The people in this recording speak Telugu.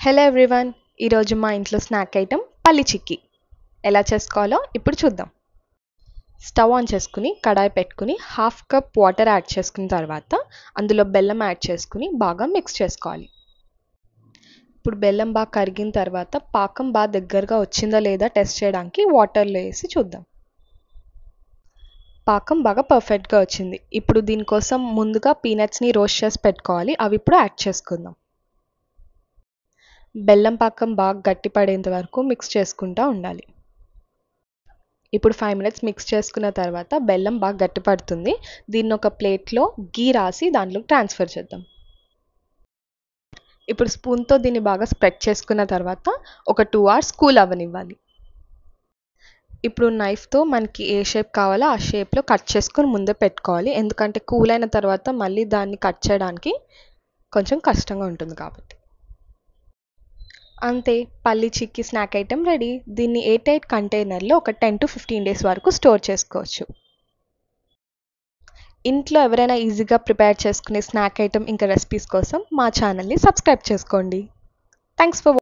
హలో ఎవ్రీవన్, ఈరోజు మా ఇంట్లో స్నాక్ ఐటెం పల్లి చిక్కీ ఎలా చేసుకోవాలో ఇప్పుడు చూద్దాం. స్టవ్ ఆన్ చేసుకుని కడాయి పెట్టుకుని 1/2 కప్ వాటర్ యాడ్ చేసుకున్న తర్వాత అందులో బెల్లం యాడ్ చేసుకుని బాగా మిక్స్ చేసుకోవాలి. ఇప్పుడు బెల్లం బాగా కరిగిన తర్వాత పాకం బాగా దగ్గరగా వచ్చిందా లేదా టెస్ట్ చేయడానికి వాటర్లో వేసి చూద్దాం. పాకం బాగా పర్ఫెక్ట్గా వచ్చింది. ఇప్పుడు దీనికోసం ముందుగా పీనట్స్ని రోస్ట్ చేసి పెట్టుకోవాలి. అవి ఇప్పుడు యాడ్ చేసుకుందాం. బెల్లం పాకం బాగా గట్టిపడేంత వరకు మిక్స్ చేసుకుంటూ ఉండాలి. ఇప్పుడు 5 minutes మిక్స్ చేసుకున్న తర్వాత బెల్లం బాగా గట్టిపడుతుంది. దీన్ని ఒక ప్లేట్లో గీ రాసి దాంట్లోకి ట్రాన్స్ఫర్ చేద్దాం. ఇప్పుడు స్పూన్తో దీన్ని బాగా స్ప్రెడ్ చేసుకున్న తర్వాత ఒక 2 hours కూల్ అవ్వనివ్వాలి. ఇప్పుడు నైఫ్తో మనకి ఏ షేప్ కావాలో ఆ షేప్లో కట్ చేసుకొని ముందే పెట్టుకోవాలి. ఎందుకంటే కూల్ అయిన తర్వాత మళ్ళీ దాన్ని కట్ చేయడానికి కొంచెం కష్టంగా ఉంటుంది కాబట్టి. అంతే, పల్లి చిక్కీ స్నాక్ ఐటెం రెడీ. దీన్ని ఎయిర్ టైట్ కంటైనర్లో ఒక 10 to 15 days వరకు స్టోర్ చేసుకోవచ్చు. ఇంట్లో ఎవరైనా ఈజీగా ప్రిపేర్ చేసుకునే స్నాక్ ఐటెం ఇంకా రెసిపీస్ కోసం మా ఛానల్ని సబ్స్క్రైబ్ చేసుకోండి. Thanks for